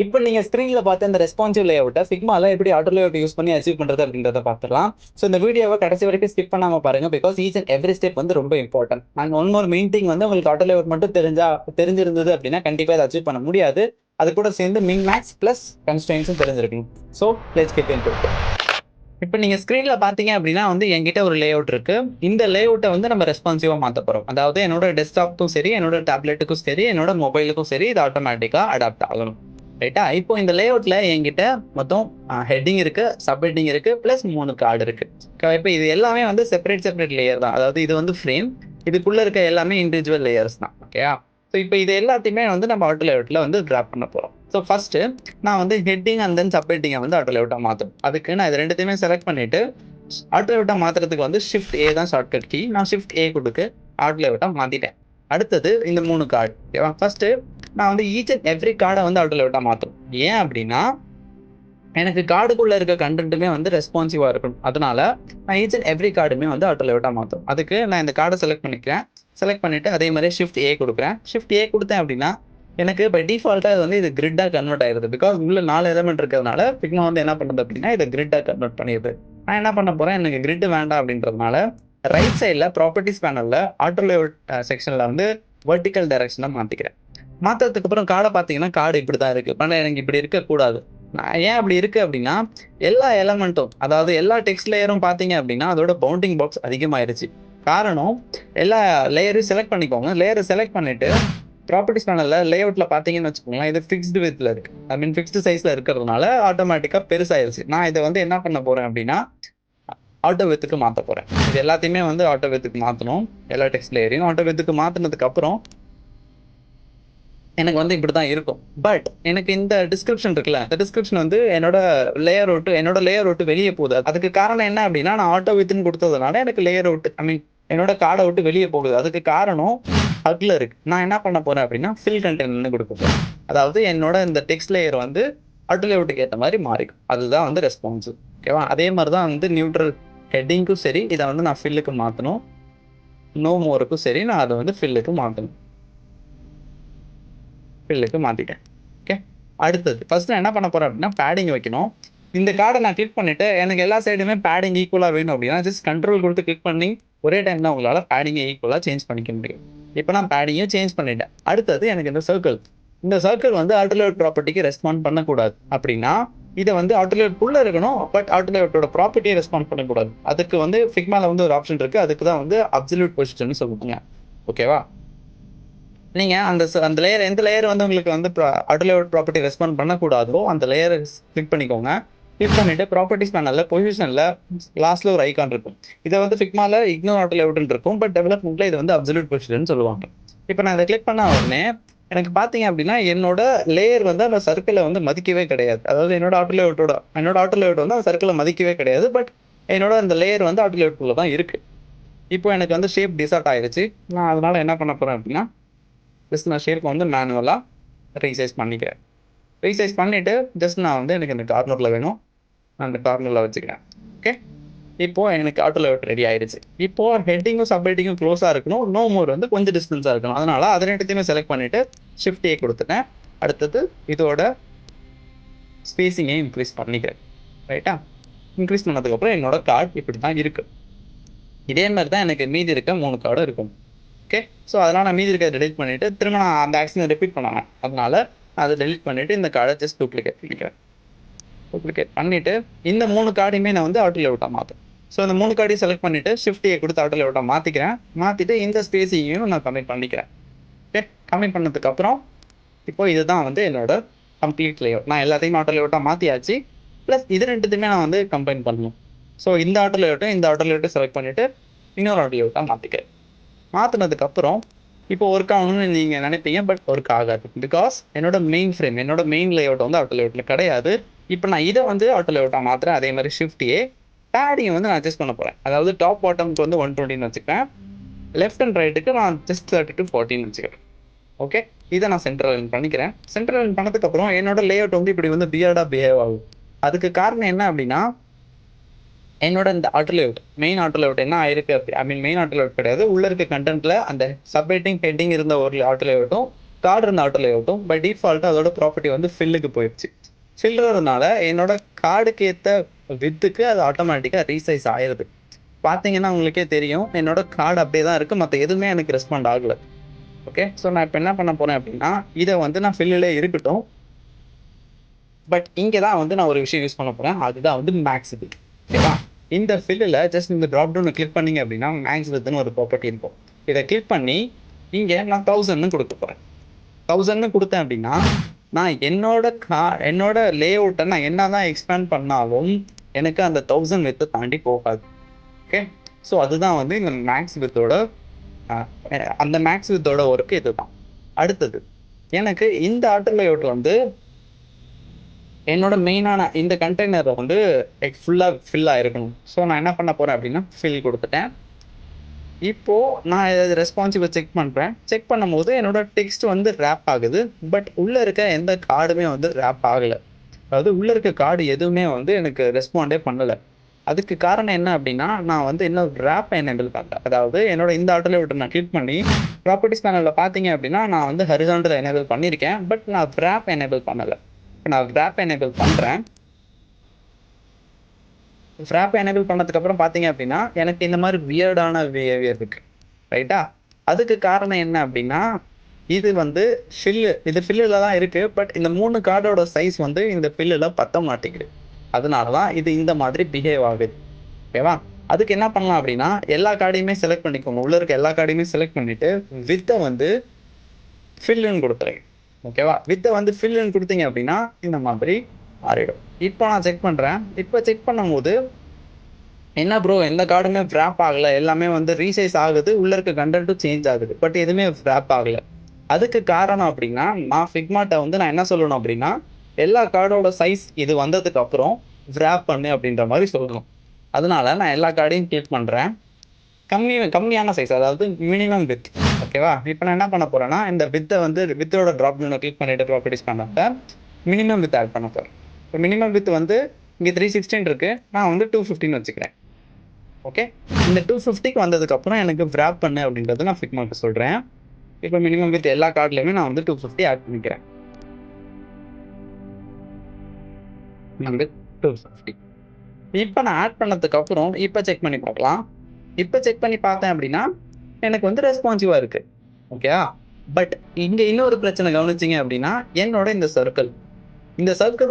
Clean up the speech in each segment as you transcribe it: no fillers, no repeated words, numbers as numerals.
இப்போ நீங்க ஸ்க்ரீன்ல பார்த்த இந்த ரெஸ்பான்சிவ் லேஅவுட்ட ஃபிக்மால எப்படி ஆட்டோ லேஅவுட் யூஸ் பண்ணி அச்சீவ் பண்றது அப்படின்றத பார்த்துடலாம். ஸோ இந்த வீடியோவை கடைசி வரைக்கும் ஸ்கிப் பண்ணாம பாருங்க. Because each and every step வந்து ரொம்ப important. And one more main thing வந்து உங்களுக்கு ஆட்டோ லேஅவுட் மட்டும் தெரிஞ்சிருந்தது அப்படின்னா கண்டிப்பா இதை அச்சீவ் பண்ண முடியாது. அது கூட சேர்ந்து மின் மேக்ஸ் பிளஸ் கன்ஸ்ட்ரெயின்ஸும் தெரிஞ்சிருக்கணும். So let's get into it. இப்போ நீங்க ஸ்க்ரீன்ல பார்த்தீங்க அப்படின்னா வந்து என்கிட்ட ஒரு லேஅவுட் இருக்கு. இந்த லேஅவுட்டை வந்து நம்ம ரெஸ்பான்சிவா மாத்த போறோம். அதாவது என்னோட டெஸ்க்டாப்க்கும் சரி, என்னோட டேப்லெட்டுக்கும் சரி, என்னோட மொபைலுக்கும் சரி இது ஆட்டோமேட்டிக்கா அடாப்ட் ஆகணும். ரைட்டா? இப்போ இந்த லேஅவுட்ல என்கிட்ட மொத்தம் ஹெட்டிங் இருக்கு, சப் ஹெட்டிங் இருக்கு, பிளஸ் 3 கார்டு இருக்கு. இப்போ இது எல்லாமே வந்து செப்பரேட் லேயர் தான். அதாவது இது வந்து ஃப்ரேம். இதுக்குள்ள இருக்க எல்லாமே இண்டிவிஜுவல் லேயர்ஸ் தான். ஓகேயா? ஸோ இப்போ இது எல்லாத்தையுமே வந்து நம்ம ஆட்டோ லேஅவுட்ல வந்து டிராப் பண்ண போறோம். ஸோ ஃபர்ஸ்ட் நான் வந்து ஹெட்டிங் அண்ட் தென் சப் ஹெட்டிங்கை வந்து ஆட்டோ லேஅவுட்டா மாற்றணும். அதுக்கு நான் இது ரெண்டுத்தையுமே செலக்ட் பண்ணிட்டு ஆட்டோ லேஅவுட்டா மாத்துறதுக்கு வந்து ஷிஃப்ட் ஏ தான் ஷார்ட்கட் கீ. நான் ஷிஃப்ட் ஏ கொடுத்து ஆட்டோ லேஅவுட்டா மாத்திட்டேன். அடுத்தது இந்த 3 கார்டு. ஓகேவா? ஃபர்ஸ்ட் நான் வந்து ஈச் அண்ட் எவ்ரி கார்டை வந்து ஆட்டோ லேஅவுட்டா மாற்றணும். ஏன் அப்படின்னா எனக்கு கார்டுக்குள்ள இருக்க கண்டென்ட்டுமே வந்து ரெஸ்பான்சிவா இருக்கணும். அதனால நான் ஈச் அண்ட் எவ்ரி கார்டுமே வந்து ஆட்டோ லேஅவுட்டா மாற்றணும். அதுக்கு நான் இந்த கார்டை செலக்ட் பண்ணிக்கிறேன். செலக்ட் பண்ணிட்டு அதே மாதிரி ஷிஃப்ட் ஏ கொடுக்குறேன். ஷிஃப்ட் ஏ கொடுத்தேன் அப்படின்னா எனக்கு பை டிஃபால்ட்டா இது வந்து இது கிரிட்டா கன்வெர்ட் ஆயிருது. பிகாஸ் உள்ள 4 எலிமெண்ட் இருக்கிறதுனால ஃபிக்மா வந்து என்ன பண்ணுது அப்படின்னா இதை கிரிட்டா கன்வெர்ட் பண்ணிடுது. நான் என்ன பண்ண போறேன், எனக்கு கிரிட் வேண்டாம் அப்படின்றதுனால ரைட் சைடில் ப்ராப்பர்ட்டிஸ் பேனல்ல ஆட்டோ லேஅவுட் செக்ஷன்ல வந்து வெர்டிக்கல் டைரக்ஷனா மாத்திக்கிறேன். மாற்றதுக்கு அப்புறம் கார்டை பார்த்தீங்கன்னா கார்டு இப்படி தான் இருக்கு. ஆனால் எனக்கு இப்படி இருக்கக்கூடாது. நான் ஏன் அப்படி இருக்கு அப்படின்னா எல்லா எலமெண்ட்டும், அதாவது எல்லா டெக்ஸ்ட் லேயரும் பார்த்தீங்க அப்படின்னா அதோட பவுண்டிங் பாக்ஸ் அதிகமாயிருச்சு. காரணம், எல்லா லேயரையும் செலக்ட் பண்ணிக்கோங்க. லேயரை செலக்ட் பண்ணிட்டு ப்ராப்பர்ட்டிஸ் பேனல்ல லேஅவுட்ல பார்த்தீங்கன்னு வச்சுக்கோங்களேன், இது ஃபிக்ஸ்டு வித்ல இருக்கு. ஐ மீன் ஃபிக்ஸ்டு சைஸ்ல இருக்கிறதுனால ஆட்டோமேட்டிக்கா பெருசாயிருச்சு. நான் இதை வந்து என்ன பண்ண போறேன் அப்படின்னா ஆட்டோ வித்துக்கு மாற்ற போறேன். இது எல்லாத்தையுமே வந்து ஆட்டோ வித்துக்கு மாற்றணும். எல்லா டெக்ஸ்ட் லேயரையும் ஆட்டோ வித்துக்கு மாற்றினதுக்கு அப்புறம் எனக்கு வந்து இப்படி தான் இருக்கும். பட் எனக்கு இந்த டிஸ்கிரிப்ஷன் இருக்குல்ல, இந்த டிஸ்கிரிப்ஷன் வந்து என்னோட லேயர் விட்டு வெளியே போகுது. அதுக்கு காரணம் என்ன அப்படின்னா நான் ஆட்டோ வித்துன்னு கொடுத்ததுனால எனக்கு லேயர் விட்டு ஐ மீன் என்னோட கார்டை விட்டு வெளியே போகுது. அதுக்கு காரணம் ஹக்ல இருக்கு. நான் என்ன பண்ண போறேன் அப்படின்னா ஃபில் கண்டெய்னர்னு கொடுக்க போறேன். அதாவது என்னோட இந்த டெக்ஸ்ட் லேயர் வந்து ஆட்டோ லேஅவுட்டுக்கு ஏற்ற மாதிரி மாறிக்கும். அதுதான் வந்து ரெஸ்பான்ஸ். ஓகேவா? அதே மாதிரி தான் வந்து நியூட்ரல் ஹெட்டிங்க்கும் சரி, இதை வந்து நான் ஃபில்லுக்கு மாற்றணும். நோ மோருக்கும் சரி, நான் அதை வந்து ஃபில்லுக்கு மாற்றணும். ஃபில்லுக்கு மாற்றிட்டேன். ஓகே, அடுத்தது ஃபர்ஸ்ட் நான் என்ன பண்ண போறேன் அப்படின்னா பேடிங் வைக்கணும். இந்த கார்டை நான் கிளிக் பண்ணிட்டு எனக்கு எல்லா சைடுமே பேடிங் ஈக்குவலாக வேணும் அப்படின்னா ஜஸ்ட் கண்ட்ரோல் கொடுத்து கிளிக் பண்ணி ஒரே டைம் தான் உங்களால் பேடிங்கை ஈக்குவலாக சேஞ்ச் பண்ணிக்க முடியும். இப்போ நான் பேடிங்கையும் சேஞ்ச் பண்ணிட்டேன். அடுத்தது எனக்கு இந்த சர்க்கிள் வந்து ஆட்டோ லேஅவுட் ப்ராப்பர்ட்டிக்கு ரெஸ்பாண்ட் பண்ணக்கூடாது. அப்படின்னா இதை வந்து ஆட்டோ லேஅவுட்குள்ளே இருக்கணும். பட் ஆட்டோ லேஅவுட்டோட ப்ராப்பர்ட்டியை ரெஸ்பாண்ட் பண்ணக்கூடாது. அதுக்கு வந்து ஃபிக்மால வந்து ஒரு ஆப்ஷன் இருக்கு. அதுக்கு தான் வந்து அப்சல்யூட் பொசிஷன் சொல்லுவாங்க. ஓகேவா? நீங்க அந்த லேயர் எந்த லேயர் வந்து உங்களுக்கு வந்து ஆட்டோ லேஅவுட் ப்ராப்பர்ட்டி ரெஸ்பாண்ட் பண்ணக்கூடாதோ அந்த லேயரை கிளிக் பண்ணிக்கோங்க. கிளிக் பண்ணிட்டு ப்ராப்பர்ட்டிஸ் பேனல்ல பொசிஷன்ல லாஸ்ட்ல ஒரு ஐகான் இருக்கும். இதை வந்து ஃபிக்மால இக்னோர் ஆட்டோ லேஅவுட்னு இருக்கும். பட் டெவலப்மெண்ட்ல இது வந்து அப்சல்யூட் பொசிஷன் சொல்லுவாங்க. இப்போ நான் இதை கிளிக் பண்ண உடனே எனக்கு பார்த்தீங்க அப்படின்னா என்னோட லேயர் வந்து அந்த சர்க்கிளை வந்து மதிக்கவே கிடையாது. அதாவது என்னோட ஆட்டோ லேஅவுட் வந்து அந்த சர்க்கிளை மதிக்கவே கிடையாது. பட் என்னோட அந்த லேயர் வந்து ஆட்டோ லேஅவுட்குள்ள தான் இருக்கு. இப்போ எனக்கு வந்து ஷேப் டிசார்ட் ஆயிருச்சு. நான் அதனால என்ன பண்ண போறேன் அப்படின்னா ஜஸ்ட் நான் ஷேப் வந்து மேனுவலாக ரீசைஸ் பண்ணிக்கிறேன். ரீசைஸ் பண்ணிவிட்டு ஜஸ்ட் நான் வந்து எனக்கு இந்த கார்னரில் வேணும், நான் அந்த கார்னரில் வச்சுக்கிறேன். ஓகே, இப்போது எனக்கு ஆட்டோ லேஅவுட் ரெடி ஆயிடுச்சு. இப்போது ஹெட்டிங்கும் சப் ஹெட்டிங்கும் க்ளோஸாக இருக்கணும், நோ மோர் வந்து கொஞ்சம் டிஸ்டன்ஸாக இருக்கணும். அதனால் அதை ரெண்டுத்தையுமே செலக்ட் பண்ணிவிட்டு ஷிஃப்ட் ஏ கொடுத்துட்டேன். அடுத்தது இதோட ஸ்பேஸிங்கையும் இன்க்ரீஸ் பண்ணிக்கிறேன். ரைட்டா? இன்க்ரீஸ் பண்ணதுக்கப்புறம் என்னோட கார்டு இப்படி தான் இருக்குது. இதே மாதிரி தான் எனக்கு மீதி இருக்க 3 கார்டும் இருக்கும். ஓகே, ஸோ அதனால் நான் மீதி இருக்கிறத டெலிட் பண்ணிவிட்டு திரும்ப நான் அந்த ஆக்ஷனை ரிப்பீட் பண்ணுவேன். அதனால் அதை டெலிட் பண்ணிவிட்டு இந்த கார்டை ஜஸ்ட் டூப்ளிகேட் பண்ணிக்கிறேன். டூப்ளிகேட் பண்ணிவிட்டு இந்த 3 கார்டையுமே நான் வந்து ஆட்டோ லேஅவுட்டாக மாற்றேன். ஸோ இந்த 3 கார்டையும் செலக்ட் பண்ணிவிட்டு ஷிஃப்ட் ஏ கொடுத்து ஆட்டோ லேஅவுட்டாக மாற்றிட்டு இந்த ஸ்பேஸையும் நான் கம்மி பண்ணிக்கிறேன். ஓகே, கம்மி பண்ணதுக்கப்புறம் இப்போ இதுதான் வந்து என்னோட கம்ப்ளீட் லேஅவுட். நான் எல்லாத்தையும் ஆட்டோ லேஅவுட்டாக மாற்றியாச்சு. ப்ளஸ் இது ரெண்டுத்தையுமே நான் வந்து கம்பைன் பண்ணணும். ஸோ இந்த ஆட்டோ லேஅவுட்டும் செலக்ட் பண்ணிவிட்டு இன்னொரு ஆட்டோ லேஅவுட்டாக மாற்றிக்கிறேன். மாற்றினதுக்கப்புறம் இப்போ ஒர்க் ஆகணும்னு நீங்கள் நினைப்பீங்க. பட் ஒர்க் ஆகாது. பிகாஸ் என்னோட மெயின் லேஅவுட் வந்து ஆட்டோ லேஅவுட்டில் கிடையாது. இப்போ நான் இதை வந்து ஆட்டோ லேஅவுட்டாக மாற்றுறேன். அதே மாதிரி ஷிஃப்ட் ஏ பேடிங்கை வந்து நான் அட்ஜஸ்ட் பண்ண போகிறேன். அதாவது டாப் பாட்டமுக்கு வந்து 120 வச்சுக்கிறேன். லெஃப்ட் அண்ட் ரைட்டுக்கு நான் ஜஸ்ட் 30 to 40 வச்சுக்கிறேன். ஓகே, இதை நான் சென்ட்ரல் லைன் பண்ணிக்கிறேன். சென்ட்ரல் லைன் பண்ணதுக்கப்புறம் என்னோட லேஅவுட் வந்து இப்படி வந்து பியர்டாக பிஹேவ் ஆகும். அதுக்கு காரணம் என்ன அப்படின்னா என்னோட இந்த மெயின் ஆட்டோ லேஅவுட் என்ன ஆயிருக்கு ஐ மீன் மெயின் ஆட்டோ லேஅவுட் கிடையாது, உள்ள இருக்க கண்டென்ட்ல அந்த சப் ஹெட்டிங் ஒரு ஆட்டோ லேஅவுட்டும் கார்டு இருந்த ஆட்டோ லேஅவுட்டும் பை டிஃபால்ட் அதோட ப்ராப்பர்ட்டி வந்து ஃபில்லுக்கு போயிடுச்சு. ஃபில்றதுனால என்னோட கார்டுக்கு ஏற்ற வித்துக்கு அது ஆட்டோமேட்டிக்காக ரீசைஸ் ஆயிடுது. பார்த்தீங்கன்னா உங்களுக்கே தெரியும், என்னோட கார்டு அப்படியே தான் இருக்குது, மற்ற எதுவுமே எனக்கு ரெஸ்பாண்ட் ஆகலை. ஓகே, ஸோ நான் இப்போ என்ன பண்ண போகிறேன் அப்படின்னா, இதை வந்து நான் ஃபில்லிலே இருக்கட்டும், பட் இங்கே தான் வந்து நான் ஒரு விஷயம் யூஸ் பண்ண போகிறேன். அதுதான் வந்து மேக்ஸ் வித். ஓகேவா, இந்த ஃபில்லில் ஜஸ்ட் இந்த ட்ராப் டவுனை கிளிக் பண்ணிங்க அப்படின்னா மேக்ஸ் வித்னு ஒரு ப்ராப்பர்ட்டி இருக்கும். இதை கிளிக் பண்ணி இங்கே நான் 1000ன்னு கொடுக்க போகிறேன். 1000ன்னு கொடுத்தேன் அப்படின்னா நான் என்னோட லே அவுட்டை நான் என்ன தான் எக்ஸ்பேண்ட் பண்ணாலும் எனக்கு அந்த 1000 வித்தை தாண்டி போகாது. ஓகே, ஸோ அதுதான் வந்து இந்த மேக்ஸ் வித்தோட அந்த மேக்ஸ் வித்தோட ஒர்க்கு இதுதான். அடுத்தது எனக்கு இந்த ஆட்டோ லேஅவுட் வந்து என்னோட மெயினான இந்த கண்டெய்னரை வந்து ஃபுல்லாக ஃபில் ஆகிருக்கணும். ஸோ நான் என்ன பண்ண போகிறேன் அப்படின்னா ஃபில் கொடுத்துட்டேன். இப்போது நான் இதை ரெஸ்பான்சிவை செக் பண்ணுறேன். செக் பண்ணும்போது என்னோட டெக்ஸ்ட் வந்து ரேப் ஆகுது, பட் உள்ளே இருக்க எந்த கார்டுமே வந்து ரேப் ஆகலை. அதாவது உள்ளே இருக்க கார்டு எதுவுமே வந்து எனக்கு ரெஸ்பாண்டே பண்ணலை. அதுக்கு காரணம் என்ன அப்படின்னா, நான் வந்து இன்னும் ரேப் எனேபிள் பண்ணல. அதாவது என்னோட இந்த ஆட்டோ லேஅவுட்டை நான் கிளிக் பண்ணி ப்ராப்பர்ட்டிஸ் பேனலில் பார்த்தீங்க அப்படின்னா நான் வந்து ஹரிசாண்டல் எனேபிள் பண்ணியிருக்கேன், பட் நான் ரேப் எனேபிள் பண்ணலை. இப்போ நான் ரேப் எனேபிள் பண்ணுறேன். ஃப்ராப் எனேபிள் பண்ணதுக்கப்புறம் பார்த்தீங்க அப்படின்னா எனக்கு இந்த மாதிரி வியர்டான பிஹேவியர் இருக்குது, ரைட்டா? அதுக்கு காரணம் என்ன அப்படின்னா, இது வந்து ஃபில்லில் தான் இருக்குது, பட் இந்த 3 கார்டோட சைஸ் வந்து இந்த ஃபில்லில் பத்த மாட்டேங்குது. அதனால தான் இது இந்த மாதிரி பிஹேவ் ஆகுது. ஓகேவா, அதுக்கு என்ன பண்ணலாம் அப்படின்னா, எல்லா கார்டையுமே செலக்ட் பண்ணிக்கோங்க. உள்ளே இருக்க எல்லா கார்டையுமே செலக்ட் பண்ணிவிட்டு வித்தை வந்து ஃபில்லுன்னு கொடுத்துருங்க. ஓகேவா, வித்தை வந்து ஃபில்லுன்னு கொடுத்தீங்க அப்படின்னா இந்த மாதிரி மாறிடும். இப்போ நான் செக் பண்ணுறேன். இப்போ செக் பண்ணும்போது என்ன ப்ரோ, எந்த கார்டுமே ஃப்ராப் ஆகலை, எல்லாமே வந்து ரீசைஸ் ஆகுது, உள்ளே இருக்க கண்டென்ட்டும் சேஞ்ச் ஆகுது, பட் எதுவுமே ஃப்ராப் ஆகலை. அதுக்கு காரணம் அப்படின்னா நான் ஃபிக்மாட்டை வந்து நான் என்ன சொல்லணும் அப்படின்னா, எல்லா கார்டோட சைஸ் இது வந்ததுக்கு அப்புறம் ஃப்ராப் பண்ணு அப்படின்ற மாதிரி சொல்லணும். அதனால நான் எல்லா கார்டையும் கிளிக் பண்ணுறேன். கம்மியான சைஸ், அதாவது மினிமம் வித். ஓகேவா, இப்போ நான் என்ன பண்ண போகிறேன்னா இந்த வித்தோட ட்ராப் டவுனை கிளிக் பண்ணிட்டு ப்ராப்பர்ட்டிஸ் பண்ணப்ப மினிமம் வித் ஆட் பண்ண போகிறேன். இப்போ மினிமம் வித் வந்து இங்கே 316 இருக்குது, நான் வந்து 215 வச்சுக்கிறேன். ஓகே, இந்த 250க்கு வந்ததுக்கப்புறம் எனக்கு ஃப்ராப் பண்ணு அப்படின்றத நான் ஃபிக்மாக்கு சொல்கிறேன். இப்போ மினிமம் வித் எல்லா கார்ட்லேயுமே நான் வந்து 250 ஆட் பண்ணிக்கிறேன். வந்து 250 இப்போ நான் ஆட் பண்ணதுக்கப்புறம் இப்போ செக் பண்ணி பார்க்கலாம். இப்போ செக் பண்ணி பார்த்தேன் அப்படின்னா எனக்கு வந்து ரெஸ்பான்சிவாக இருக்குது. ஓகே, பட் இங்கே இன்னொரு பிரச்சனை கவனிச்சிங்க அப்படின்னா, என்னோட இந்த சர்க்கிள்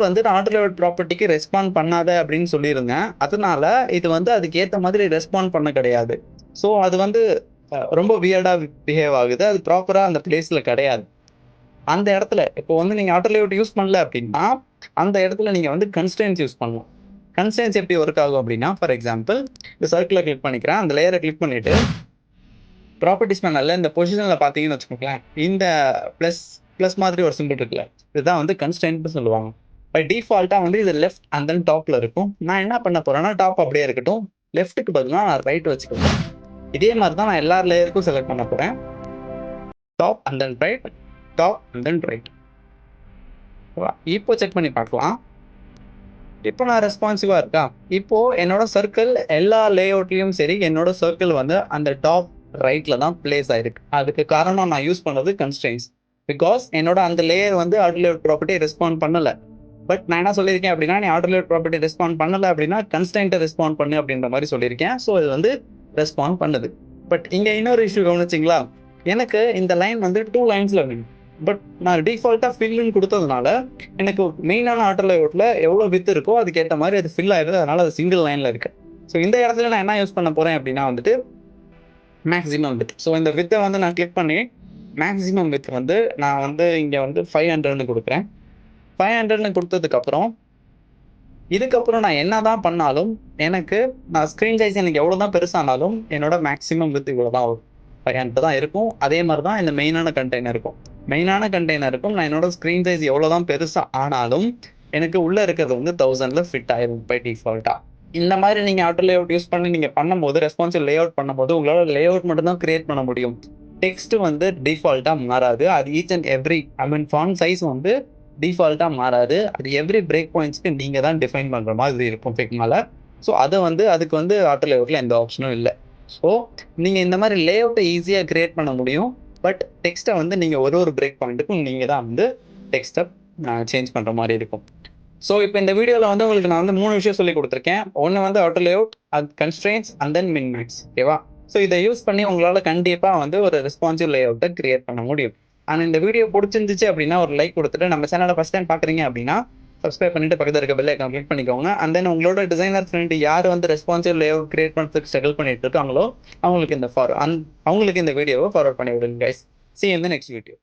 வந்து நான் ஆட்டோ லேஅவுட் ப்ராப்பர்ட்டிக்கு ரெஸ்பாண்ட் பண்ணாத அப்படின்னு சொல்லியிருந்தேன். அதனால இது வந்து அதுக்கு ஏற்ற மாதிரி ரெஸ்பாண்ட் பண்ண கிடையாது. ஸோ அது வந்து ரொம்ப வியர்டாக பிஹேவ் ஆகுது. அது ப்ராப்பராக அந்த பிளேஸில் கிடையாது. அந்த இடத்துல இப்போ வந்து நீங்கள் ஆட்டோ லேஅவுட் யூஸ் பண்ணல அப்படின்னா அந்த இடத்துல நீங்கள் வந்து கன்ஸ்ட்ரெயின்ஸ் யூஸ் பண்ணலாம். கன்ஸ்ட்ரெயின்ஸ் எப்படி ஒர்க் ஆகும் அப்படின்னா, ஃபார் எக்ஸாம்பிள் இந்த சர்க்கிளை கிளிக் பண்ணிக்கிறேன். அந்த லேயரை கிளிக் பண்ணிவிட்டு ப்ராப்பர்ட்டிஸ் பேனலில் இந்த பொசிஷனில் பார்த்தீங்கன்னு வச்சுக்கோங்களேன், இந்த ப்ளஸ் மாதிரி ஒரு சிம்பிள் இருக்குல்ல, இதுதான் வந்து கன்ஸ்ட்ரெயின்ட்னு சொல்லுவாங்க. பை டிஃபால்ட்டாக வந்து இது லெஃப்ட் அண்ட் தென் டாப்பில் இருக்கும். நான் என்ன பண்ண போகிறேன்னா, டாப் அப்படியே இருக்கட்டும், லெஃப்ட்டுக்கு பதிலாக நான் ரைட் வச்சுக்கிறேன். இதே மாதிரி தான் நான் எல்லா லேயருக்கும் செலக்ட் பண்ண போகிறேன். Top and then right, top and then right. இப்போ செக் பண்ணி பார்க்கலாம். இப்போ நான் ரெஸ்பான்சிவாக இருக்கா? இப்போது என்னோட சர்க்கிள் எல்லா லேஅவுட்லேயும் சரி, என்னோட சர்க்கிள் வந்து அந்த டாப் ரைட்டில் தான் பிளேஸ் ஆகிருக்கு. அதுக்கு காரணம் நான் யூஸ் பண்ணது கன்ஸ்ட்ரெயின்ஸ். பிகாஸ் என்னோட அந்த லேயர் வந்து ஆட்டோ லேஅவுட் ப்ராப்பர்ட்டி ரெஸ்பாண்ட் பண்ணலை. பட் நான் என்ன சொல்லியிருக்கேன் அப்படின்னா, நீ ஆட்டோ லேஅவுட் ப்ராப்பர்ட்டி ரெஸ்பாண்ட் பண்ணலை அப்படின்னா கன்ஸ்ட்ரெயின்ட்டை ரெஸ்பாண்ட் பண்ணு அப்படின்ற மாதிரி சொல்லியிருக்கேன். ஸோ இது வந்து ரெஸ்பாண்ட் பண்ணுது. பட் இங்கே இன்னொரு இஷ்யூ கவனிச்சிங்களா, எனக்கு இந்த லைன் வந்து 2 லைன்ஸில் வேணும். பட் நான் டிஃபால்ட்டாக ஃபில்லுன்னு கொடுத்ததுனால எனக்கு மெயினான ஆட்டோ லேஅவுட்டில் எவ்வளோ வித் இருக்கோ அதுக்கேற்ற மாதிரி அது ஃபில் ஆகிடுது. அதனால் அது சிங்கிள் லைனில் இருக்குது. ஸோ இந்த இடத்துல நான் என்ன யூஸ் பண்ண போகிறேன் அப்படின்னா வந்துட்டு மேக்ஸிமம் வித். ஸோ இந்த வித்தை வந்து நான் கிளிக் பண்ணி மேக்ஸிமம் வித் வந்து நான் வந்து இங்கே வந்து 500ன்னு கொடுக்குறேன். 500ன்னு கொடுத்ததுக்கப்புறம் இதுக்கப்புறம் நான் என்ன தான் பண்ணாலும் எனக்கு நான் ஸ்க்ரீன் சைஸ் எனக்கு எவ்வளோ தான் பெருசானாலும் என்னோட மேக்ஸிமம் வித் இவ்வளோ தான் வரும், 500 தான் இருக்கும். அதே மாதிரி தான் இந்த மெயினான கண்டெய்னருக்கும் நான் என்னோட ஸ்க்ரீன் சைஸ் எவ்வளோ தான் பெருசாக ஆனாலும் எனக்கு உள்ளே இருக்கிறது வந்து 1000ல் ஃபிட் ஆயிரும் பை டிஃபால்ட்டாக. இந்த மாதிரி நீங்கள் ஆட்டோ லேஅவுட் யூஸ் பண்ணி நீங்கள் பண்ணும்போது, ரெஸ்பான்சிவ் லேஅவுட் பண்ணும்போது உங்களால் லேஅவுட் மட்டும் தான் கிரியேட் பண்ண முடியும். டெக்ஸ்ட் வந்து டிஃபால்ட்டாக மாறாது. அது each and every font size வந்து டிஃபால்ட்டாக மாறாது. அது எவ்ரி பிரேக் பாயிண்ட்ஸ்க்கு நீங்கள் தான் டிஃபைன் பண்ணுற மாதிரி இருக்கும் ஃபிக்மால. ஸோ அதுக்கு வந்து ஆட்டோ லேஅவுட்டில் எந்த ஆப்ஷனும் இல்லை. ஸோ நீங்கள் இந்த மாதிரி லேஅவுட்டை ஈஸியாக கிரியேட் பண்ண முடியும். பட் டெக்ஸ்ட்டை வந்து நீங்கள் ஒரு பிரேக் பாயிண்ட்டுக்கும் நீங்கள் தான் வந்து டெக்ஸ்ட்டை சேஞ்ச் பண்ணுற மாதிரி இருக்கும். ஸோ இப்போ இந்த வீடியோவில் வந்து உங்களுக்கு நான் வந்து 3 விஷயம் சொல்லி கொடுத்துருக்கேன். ஒன்று வந்து ஆட்டோ லேஅவுட், அது கன்ஸ்ட்ரெயின்ட்ஸ் அண்ட் தென் மின் மேக்ஸ். ஓகேவா? ஸோ இதை யூஸ் பண்ணி உங்களால் கண்டிப்பாக வந்து ஒரு ரெஸ்பான்சிவ் லேஅவுட்டை கிரியேட் பண்ண முடியும். அண்ட் இந்த வீடியோ பிடிச்சிருந்துச்சு அப்படின்னா ஒரு லைக் கொடுத்துட்டு, நம்ம சேனலை ஃபஸ்ட் டைம் பார்க்குறீங்க அப்படின்னா சப்ஸ்கிரைப் பண்ணிட்டு பக்கத்தில் இருக்க பெல் ஐக்கான் கிளிக் பண்ணிக்கோங்க. அண்ட் தென் உங்களோட டிசைனர் ஃப்ரெண்ட் யார் வந்து ரெஸ்பான்சிவ் லேஅவுட் கிரியேட் பண்ணுறதுக்கு ஸ்ட்ரகிள் பண்ணிட்டு இருக்காங்களோ அவங்களுக்கு இந்த வீடியோவை ஃபார்வர்ட் பண்ணி விடுங்க guys. See you in the next video.